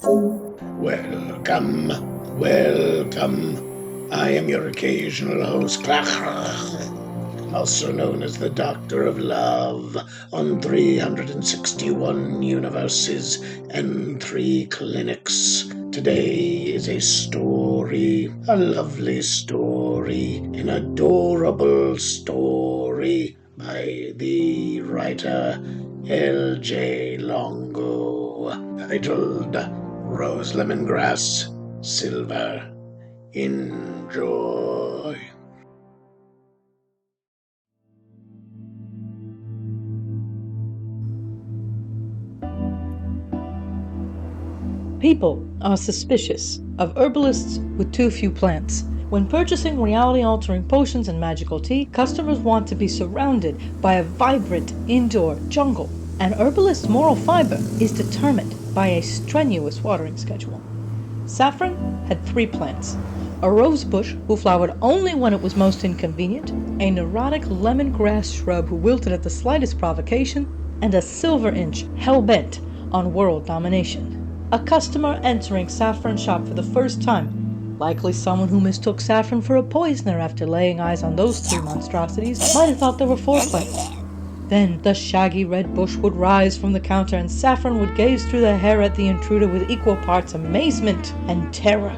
Welcome, welcome. I am your occasional host, also known as the Doctor of Love, on 361 universes and 3 clinics. Today is a story, a lovely story, an adorable story by the writer L.J. Longo, titled Rose Lemongrass Silver. Enjoy. People are suspicious of herbalists with too few plants. When purchasing reality-altering potions and magical tea, customers want to be surrounded by a vibrant indoor jungle. An herbalist's moral fiber is determined by a strenuous watering schedule. Saffron had 3 plants: a rose bush who flowered only when it was most inconvenient, a neurotic lemongrass shrub who wilted at the slightest provocation, and a silver inch hell-bent on world domination. A customer entering Saffron's shop for the first time, likely someone who mistook Saffron for a poisoner after laying eyes on those 3 monstrosities, might have thought there were 4 plants. Then the shaggy red bush would rise from the counter and Saffron would gaze through the hair at the intruder with equal parts amazement and terror.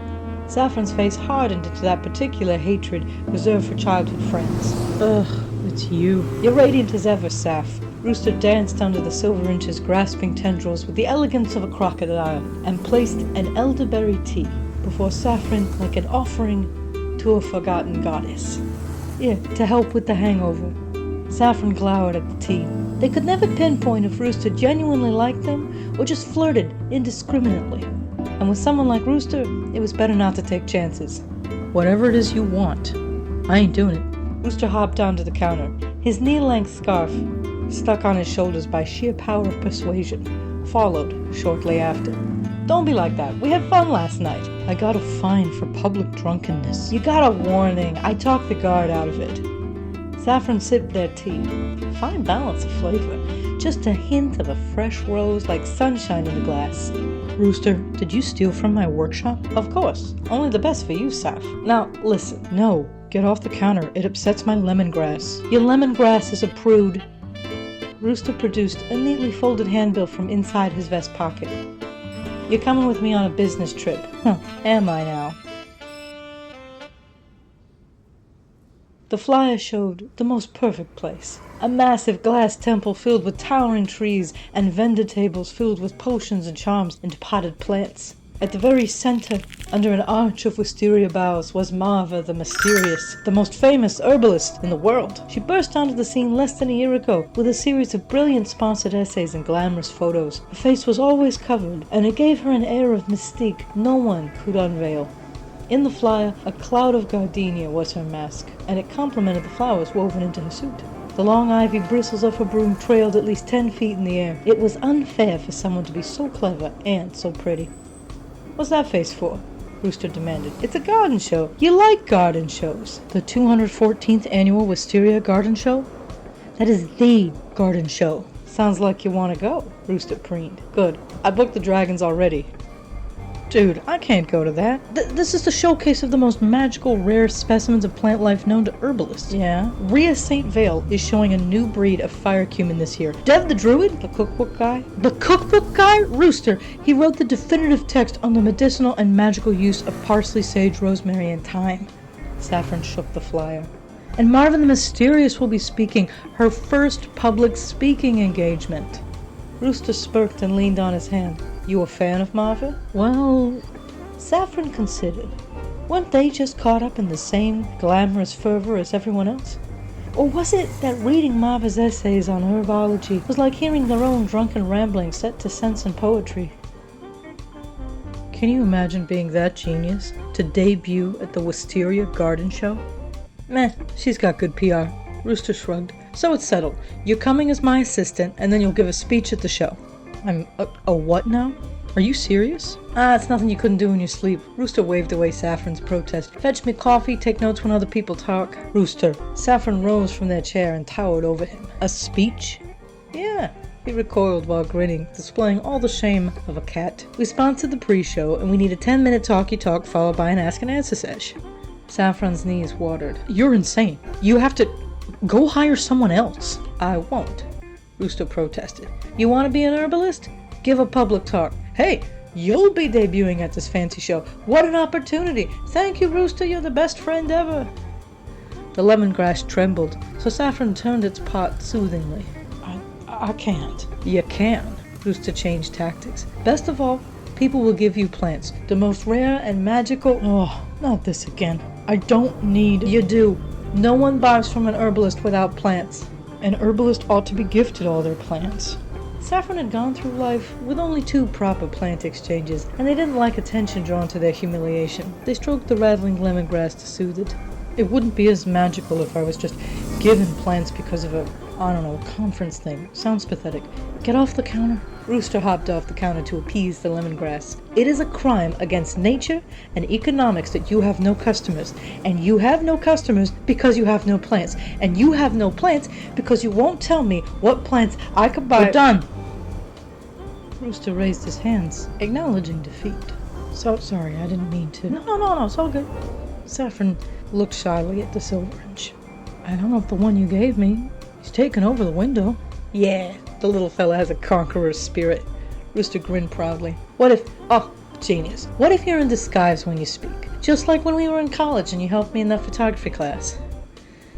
Saffron's face hardened into that particular hatred reserved for childhood friends. Ugh, it's you. You're radiant as ever, Saff. Rooster danced under the silver inch's grasping tendrils with the elegance of a crocodile and placed an elderberry tea before Saffron like an offering to a forgotten goddess. Yeah, to help with the hangover. Saffron glowered at the tea. They could never pinpoint if Rooster genuinely liked them or just flirted indiscriminately. And with someone like Rooster, it was better not to take chances. Whatever it is you want, I ain't doing it. Rooster hopped onto the counter, his knee-length scarf stuck on his shoulders by sheer power of persuasion, followed shortly after. Don't be like that. We had fun last night. I got a fine for public drunkenness. You got a warning. I talked the guard out of it. Saffron sipped their tea. Fine balance of flavor. Just a hint of a fresh rose like sunshine in the glass. Rooster, did you steal from my workshop? Of course. Only the best for you, Saff. Now, listen. No. Get off the counter. It upsets my lemongrass. Your lemongrass is a prude. Rooster produced a neatly folded handbill from inside his vest pocket. You're coming with me on a business trip. Am I now? The flyer showed the most perfect place. A massive glass temple filled with towering trees and vendor tables filled with potions and charms and potted plants. At the very center, under an arch of wisteria boughs, was Marva the Mysterious, the most famous herbalist in the world. She burst onto the scene less than a year ago with a series of brilliant sponsored essays and glamorous photos. Her face was always covered, and it gave her an air of mystique no one could unveil. In the flyer, a cloud of gardenia was her mask, and it complemented the flowers woven into her suit. The long ivy bristles of her broom trailed at least 10 feet in the air. It was unfair for someone to be so clever and so pretty. What's that face for? Rooster demanded. It's a garden show. You like garden shows. The 214th annual Wisteria Garden Show? That is the garden show. Sounds like you want to go, Rooster preened. Good. I booked the dragons already. Dude, I can't go to that. This is the showcase of the most magical, rare specimens of plant life known to herbalists. Yeah. Rhea St. Vale is showing a new breed of fire cumin this year. Dev the Druid, the cookbook guy. The cookbook guy? Rooster. He wrote the definitive text on the medicinal and magical use of parsley, sage, rosemary, and thyme. Saffron shook the flyer. And Marvin the Mysterious will be speaking, her first public speaking engagement. Rooster smirked and leaned on his hand. You a fan of Marva? Well, Saffron considered. Weren't they just caught up in the same glamorous fervor as everyone else? Or was it that reading Marva's essays on herbology was like hearing their own drunken ramblings set to sense and poetry? Can you imagine being that genius to debut at the Wisteria Garden Show? Meh, she's got good PR. Rooster shrugged. So it's settled. You're coming as my assistant, and then you'll give a speech at the show. I'm a what now? Are you serious? It's nothing you couldn't do in your sleep. Rooster waved away Saffron's protest. Fetch me coffee, take notes when other people talk. Rooster. Saffron rose from their chair and towered over him. A speech? Yeah. He recoiled while grinning, displaying all the shame of a cat. We sponsored the pre-show, and we need a 10-minute talky-talk followed by an ask-and-answer sesh. Saffron's knees watered. You're insane. You have to go hire someone else. I won't, Rooster protested. You want to be an herbalist? Give a public talk. Hey, you'll be debuting at this fancy show. What an opportunity. Thank you, Rooster. You're the best friend ever. The lemongrass trembled, so Saffron turned its pot soothingly. I can't. You can. Rooster changed tactics. Best of all, people will give you plants. The most rare and magical... Oh, not this again. I don't need... You do. No one buys from an herbalist without plants. An herbalist ought to be gifted all their plants. Saffron had gone through life with only 2 proper plant exchanges, and they didn't like attention drawn to their humiliation. They stroked the rattling lemongrass to soothe it. It wouldn't be as magical if I was just given plants because of a conference thing. Sounds pathetic. Get off the counter. Rooster hopped off the counter to appease the lemongrass. It is a crime against nature and economics that you have no customers. And you have no customers because you have no plants. And you have no plants because you won't tell me what plants I could buy. We're done. Rooster raised his hands, acknowledging defeat. So sorry, I didn't mean to. No, it's all good. Saffron looked shyly at the silver inch. I don't know if the one you gave me, he's taken over the window. Yeah, the little fella has a conqueror's spirit. Rooster grinned proudly. What if... Oh, genius. What if you're in disguise when you speak? Just like when we were in college and you helped me in that photography class.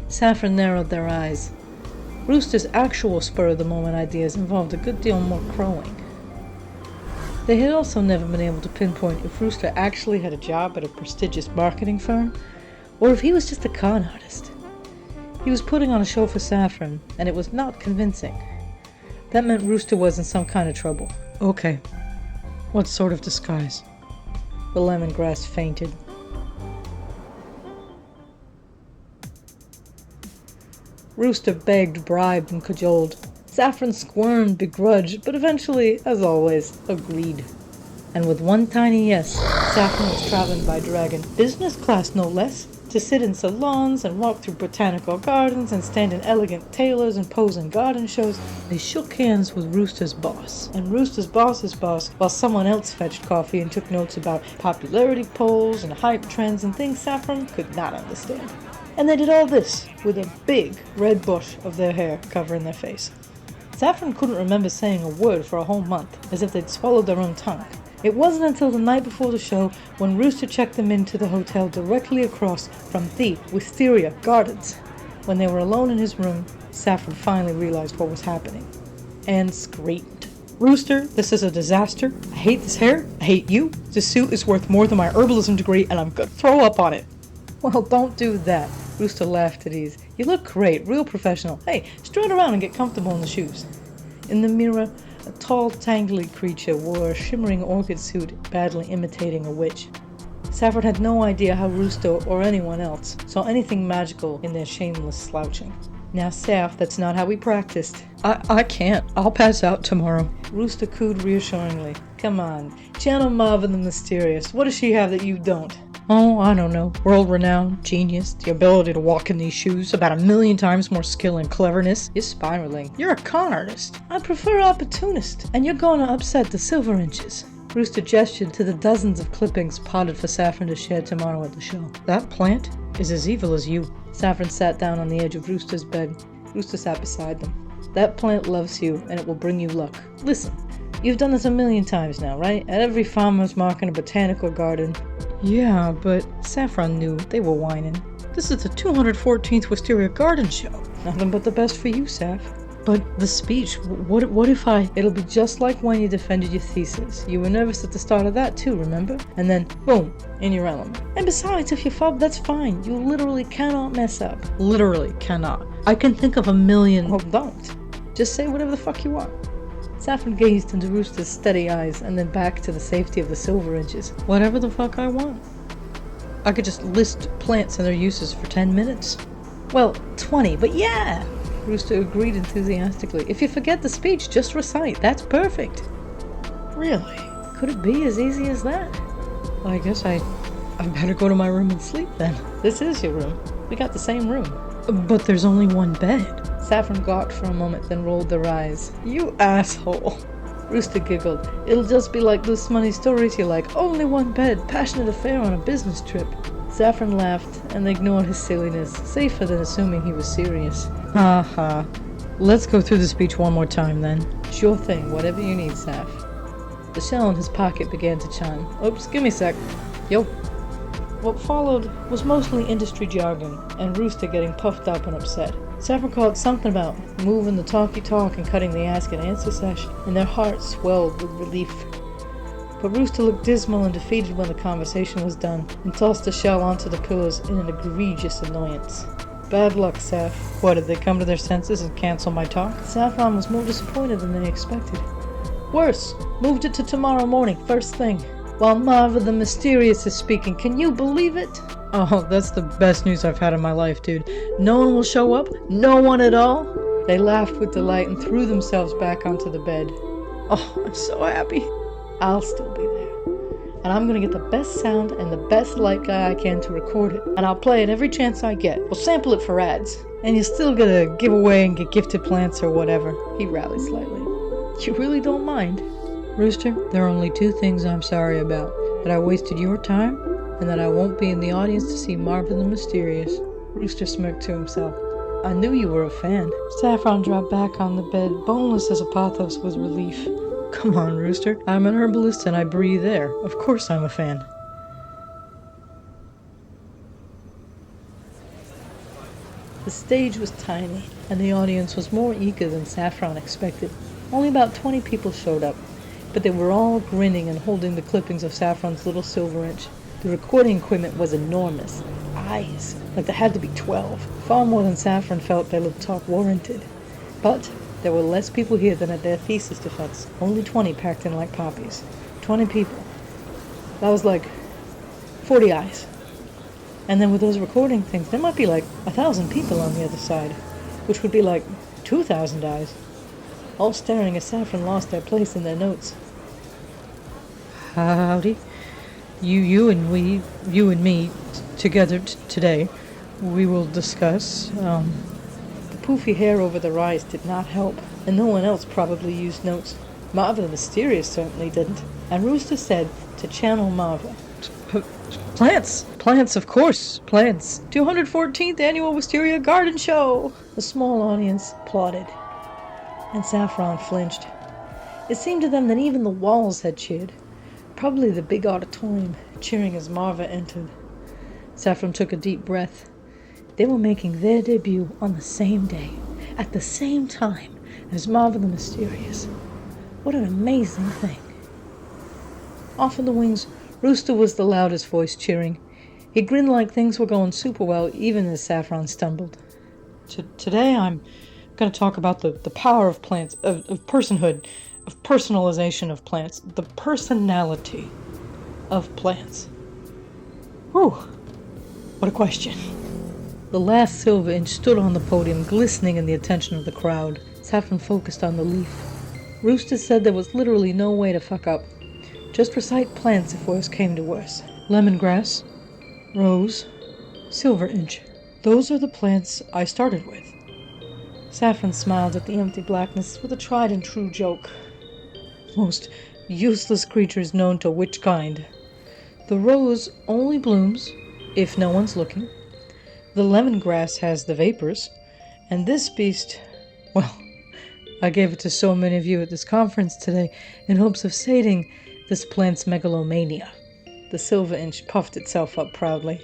Saffron narrowed their eyes. Rooster's actual spur-of-the-moment ideas involved a good deal more crowing. They had also never been able to pinpoint if Rooster actually had a job at a prestigious marketing firm, or if he was just a con artist. He was putting on a show for Saffron, and it was not convincing. That meant Rooster was in some kind of trouble. Okay. What sort of disguise? The lemongrass fainted. Rooster begged, bribed, and cajoled. Saffron squirmed, begrudged, but eventually, as always, agreed. And with one tiny yes, Saffron was traveling by dragon, business class no less, to sit in salons and walk through botanical gardens and stand in elegant tailors and pose in garden shows. They shook hands with Rooster's boss, and Rooster's boss's boss, while someone else fetched coffee and took notes about popularity polls and hype trends and things Saffron could not understand. And they did all this with a big red bush of their hair covering their face. Saffron couldn't remember saying a word for a whole month, as if they'd swallowed their own tongue. It wasn't until the night before the show when Rooster checked them into the hotel directly across from the Wisteria Gardens. When they were alone in his room, Saffron finally realized what was happening, and screamed. Rooster, this is a disaster. I hate this hair. I hate you. This suit is worth more than my herbalism degree, and I'm gonna throw up on it. Well, don't do that. Rooster laughed at ease. You look great, real professional. Hey, strut around and get comfortable in the shoes. In the mirror, a tall, tangly creature wore a shimmering orchid suit, badly imitating a witch. Saffron had no idea how Rooster or anyone else saw anything magical in their shameless slouching. Now, Saff, that's not how we practiced. I can't. I'll pass out tomorrow. Rooster cooed reassuringly. Come on, Channel Marvin the Mysterious. What does she have that you don't? Oh, I don't know. World-renowned, genius, the ability to walk in these shoes, about 1,000,000 times more skill and cleverness. You're spiraling. You're a con artist. I prefer opportunist, and you're gonna upset the silver inches. Rooster gestured to the dozens of clippings potted for Saffron to share tomorrow at the show. That plant is as evil as you. Saffron sat down on the edge of Rooster's bed. Rooster sat beside them. That plant loves you, and it will bring you luck. Listen, you've done this 1,000,000 times now, right? At every farmer's market and botanical garden. Yeah, but Saffron knew they were whining. This is the 214th Wisteria Garden Show. Nothing but the best for you, Saff. But the speech, what if I... It'll be just like when you defended your thesis. You were nervous at the start of that too, remember? And then, boom, in your element. And besides, if you fub, that's fine. You literally cannot mess up. Literally cannot. I can think of 1,000,000... Well, don't. Just say whatever the fuck you want. Saffron gazed into Rooster's steady eyes and then back to the safety of the silver inches. Whatever the fuck I want. I could just list plants and their uses for 10 minutes. Well, 20, but yeah! Rooster agreed enthusiastically. If you forget the speech, just recite. That's perfect. Really? Could it be as easy as that? Well, I guess I better go to my room and sleep then. This is your room. We got the same room. But there's only one bed. Saffron gawked for a moment, then rolled their eyes. You asshole. Rooster giggled. It'll just be like those funny stories you like. Only one bed, passionate affair on a business trip. Saffron laughed and ignored his silliness, safer than assuming he was serious. Ha ha. Let's go through the speech one more time then. Sure thing, whatever you need, Saff. The shell in his pocket began to chime. Oops, give me a sec. Yo. What followed was mostly industry jargon, and Rooster getting puffed up and upset. Saffron called something about moving the talky-talk and cutting the ask-and-answer session, and their hearts swelled with relief. But Rooster looked dismal and defeated when the conversation was done, and tossed the shell onto the pillows in an egregious annoyance. Bad luck, Saff. What, did they come to their senses and cancel my talk? Saffron was more disappointed than they expected. Worse, moved it to tomorrow morning, first thing. While Marva the Mysterious is speaking. Can you believe it? Oh, that's the best news I've had in my life, dude. No one will show up? No one at all? They laughed with delight and threw themselves back onto the bed. Oh, I'm so happy. I'll still be there. And I'm gonna get the best sound and the best light guy I can to record it. And I'll play it every chance I get. We'll sample it for ads. And you'll still get a giveaway and get gifted plants or whatever. He rallied slightly. You really don't mind? Rooster, there are only two things I'm sorry about. That I wasted your time, and that I won't be in the audience to see Marva the Mysterious. Rooster smirked to himself. I knew you were a fan. Saffron dropped back on the bed, boneless as a pothos with relief. Come on, Rooster. I'm an herbalist and I breathe air. Of course I'm a fan. The stage was tiny, and the audience was more eager than Saffron expected. Only about 20 people showed up, but they were all grinning and holding the clippings of Saffron's little silver inch. The recording equipment was enormous. Eyes, like there had to be 12. Far more than Saffron felt their little talk warranted. But there were less people here than at their thesis defense. Only 20 packed in like poppies. 20 people. That was like 40 eyes. And then with those recording things, there might be like 1,000 people on the other side, which would be like 2,000 eyes. All staring as Saffron lost their place in their notes. Howdy. You and me, together today, we will discuss, The poofy hair over their eyes did not help, and no one else probably used notes. Marva the Mysterious certainly didn't, and Rooster said to channel Marva. Plants! Plants, of course! Plants! 214th Annual Wisteria Garden Show! The small audience applauded, and Saffron flinched. It seemed to them that even the walls had cheered. Probably the big auditorium, cheering as Marva entered. Saffron took a deep breath. They were making their debut on the same day, at the same time as Marva the Mysterious. What an amazing thing. Off in the wings, Rooster was the loudest voice cheering. He grinned like things were going super well, even as Saffron stumbled. Today I'm going to talk about the power of plants, of personhood, of personalization of plants, the personality of plants. Whew, what a question. The last silver inch stood on the podium, glistening in the attention of the crowd. Saffron focused on the leaf. Rooster said there was literally no way to fuck up. Just recite plants if worse came to worse. Lemongrass, rose, silver inch. Those are the plants I started with. Saffron smiled at the empty blackness with a tried and true joke. Most useless creatures known to which kind. The rose only blooms if no one's looking. The lemongrass has the vapors. And this beast, well, I gave it to so many of you at this conference today in hopes of sating this plant's megalomania. The silver inch puffed itself up proudly.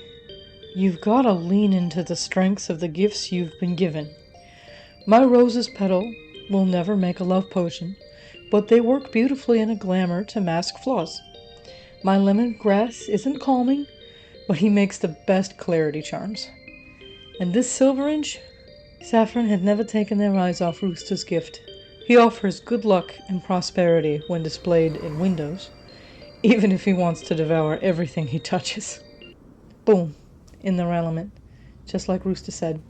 You've got to lean into the strengths of the gifts you've been given. My rose's petal will never make a love potion, but they work beautifully in a glamour to mask flaws. My lemongrass isn't calming, but he makes the best clarity charms. And this silver inch, Saffron had never taken their eyes off Rooster's gift. He offers good luck and prosperity when displayed in windows, even if he wants to devour everything he touches. Boom, in their element, just like Rooster said.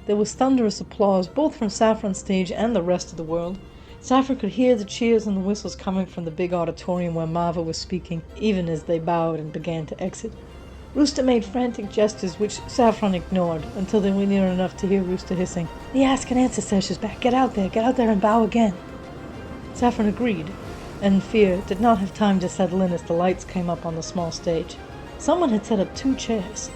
There was thunderous applause, both from Saffron's stage and the rest of the world. Saffron could hear the cheers and the whistles coming from the big auditorium where Marva was speaking, even as they bowed and began to exit. Rooster made frantic gestures which Saffron ignored until they were near enough to hear Rooster hissing, "The ask and answer session's back. Get out there and bow again." Saffron agreed, and Fear did not have time to settle in as the lights came up on the small stage. Someone had set up 2 chairs,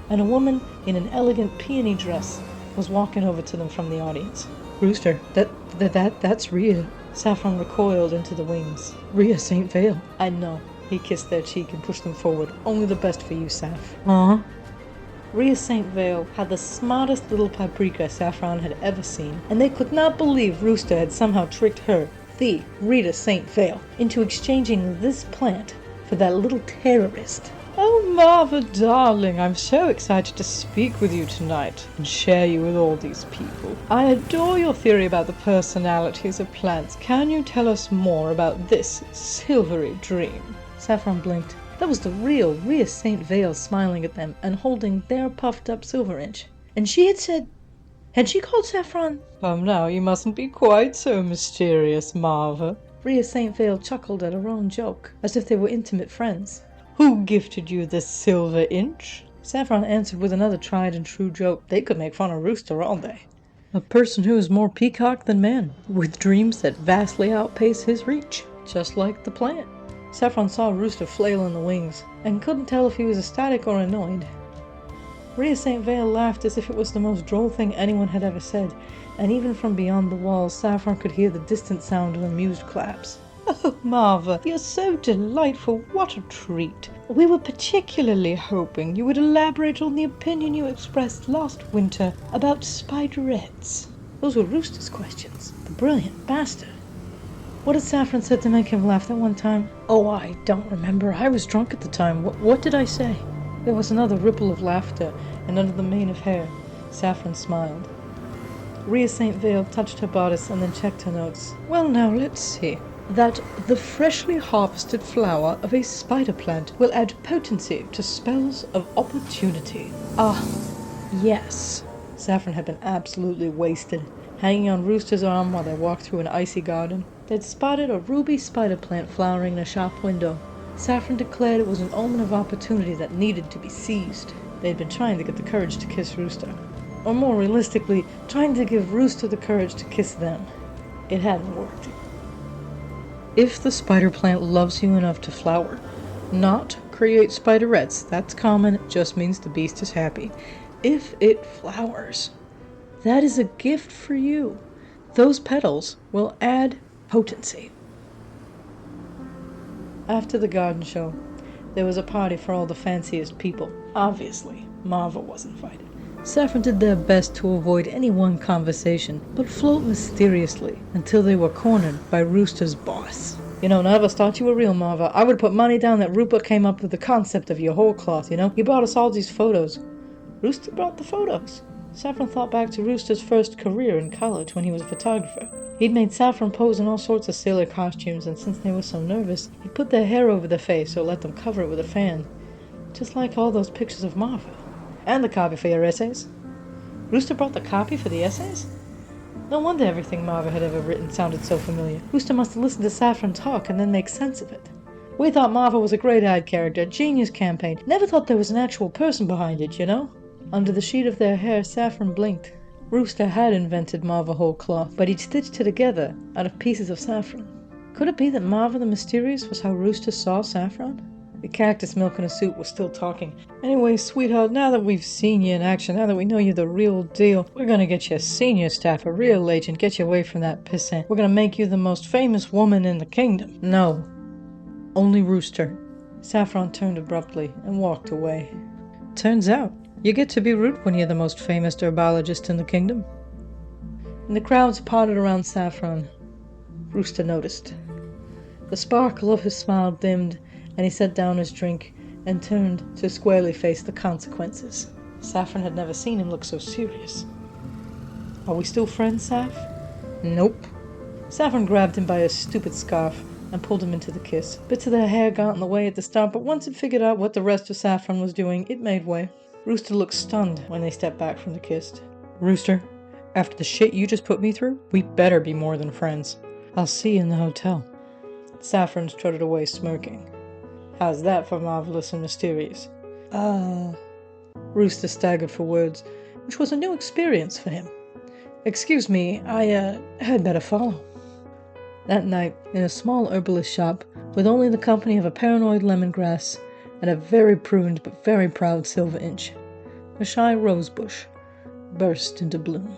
and a woman in an elegant peony dress was walking over to them from the audience. "Rooster, that's Rhea." Saffron recoiled into the wings. "Rhea St. Vale." "I know." He kissed their cheek and pushed them forward. "Only the best for you, Saff." "Huh?" Rhea St. Vale had the smartest little paprika Saffron had ever seen, and they could not believe Rooster had somehow tricked her, the Rita St. Vale, into exchanging this plant for that little terrorist. "Oh, Marva, darling, I'm so excited to speak with you tonight and share you with all these people. I adore your theory about the personalities of plants. Can you tell us more about this silvery dream?" Saffron blinked. That was the real Rhea St. Vale smiling at them and holding their puffed-up silver inch. And she had said... Had she called Saffron? "Come now, you mustn't be quite so mysterious, Marva." Rhea St. Vale chuckled at her own joke, as if they were intimate friends. "Who gifted you this silver inch?" Saffron answered with another tried-and-true joke. They could make fun of Rooster all day. "A person who is more peacock than man, with dreams that vastly outpace his reach, just like the plant." Saffron saw Rooster flail in the wings, and couldn't tell if he was ecstatic or annoyed. Rhea St. Vale laughed as if it was the most droll thing anyone had ever said, and even from beyond the walls Saffron could hear the distant sound of amused claps. "Oh, Marva, you're so delightful. What a treat. We were particularly hoping you would elaborate on the opinion you expressed last winter about spiderettes." Those were Rooster's questions. The brilliant bastard. What had Saffron said to make him laugh that one time? "Oh, I don't remember. I was drunk at the time. What did I say?" There was another ripple of laughter, and under the mane of hair, Saffron smiled. Rhea St. Vale touched her bodice and then checked her notes. "Well, now, let's see. That the freshly harvested flower of a spider plant will add potency to spells of opportunity." "Ah, yes." Saffron had been absolutely wasted, hanging on Rooster's arm while they walked through an icy garden. They'd spotted a ruby spider plant flowering in a shop window. Saffron declared it was an omen of opportunity that needed to be seized. They'd been trying to get the courage to kiss Rooster. Or more realistically, trying to give Rooster the courage to kiss them. It hadn't worked. If the spider plant loves you enough to flower, not create spiderettes, that's common, it just means the beast is happy. If it flowers, that is a gift for you. Those petals will add potency. After the garden show, there was a party for all the fanciest people. Obviously, Marva was invited. Saffron did their best to avoid any one conversation, but float mysteriously until they were cornered by Rooster's boss. "You know, none of us thought you were real, Marva. I would put money down that Rupert came up with the concept of your whole cloth, you know? He brought us all these photos." Rooster brought the photos. Saffron thought back to Rooster's first career in college when he was a photographer. He'd made Saffron pose in all sorts of sailor costumes, and since they were so nervous, he'd put their hair over their face or let them cover it with a fan. Just like all those pictures of Marva. "And the copy for your essays." Rooster brought the copy for the essays? No wonder everything Marva had ever written sounded so familiar. Rooster must have listened to Saffron talk and then make sense of it. "We thought Marva was a great ad character, genius campaign. Never thought there was an actual person behind it, you know?" Under the sheet of their hair, Saffron blinked. Rooster had invented Marva whole cloth, but he'd stitched it together out of pieces of saffron. Could it be that Marva the Mysterious was how Rooster saw Saffron? The cactus milk in a suit was still talking. "Anyway, sweetheart, now that we've seen you in action, now that we know you're the real deal, we're gonna get you a senior staff, a real agent, get you away from that pissant. We're gonna make you the most famous woman in the kingdom." "No. Only Rooster." Saffron turned abruptly and walked away. "Turns out, you get to be rude when you're the most famous herbologist in the kingdom." And the crowds parted around Saffron. Rooster noticed. The sparkle of his smile dimmed, and he set down his drink and turned to squarely face the consequences. Saffron had never seen him look so serious. "Are we still friends, Saff?" "Nope." Saffron grabbed him by his stupid scarf and pulled him into the kiss. Bits of their hair got in the way at the start, but once it figured out what the rest of Saffron was doing, it made way. Rooster looked stunned when they stepped back from the kiss. "Rooster, after the shit you just put me through, we better be more than friends. I'll see you in the hotel." Saffron strutted away, smirking. "How's that for marvelous and mysterious?" Rooster staggered for words, which was a new experience for him. Excuse me, I had better follow. That night, in a small herbalist shop, with only the company of a paranoid lemongrass and a very pruned but very proud silver inch, a shy rosebush burst into bloom.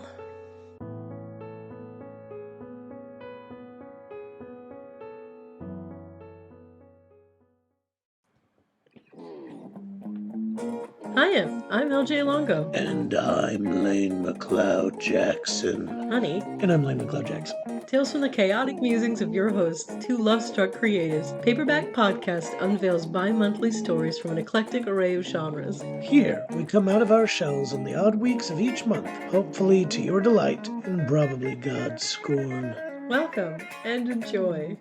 Hiya, I'm LJ Longo. And I'm Lane McLeod Jackson. Honey. And I'm Lane McLeod Jackson. Tales from the chaotic musings of your hosts, two love-struck creatives, Paperback Podcast unveils bi-monthly stories from an eclectic array of genres. Here, we come out of our shells on the odd weeks of each month, hopefully to your delight and probably God's scorn. Welcome and enjoy.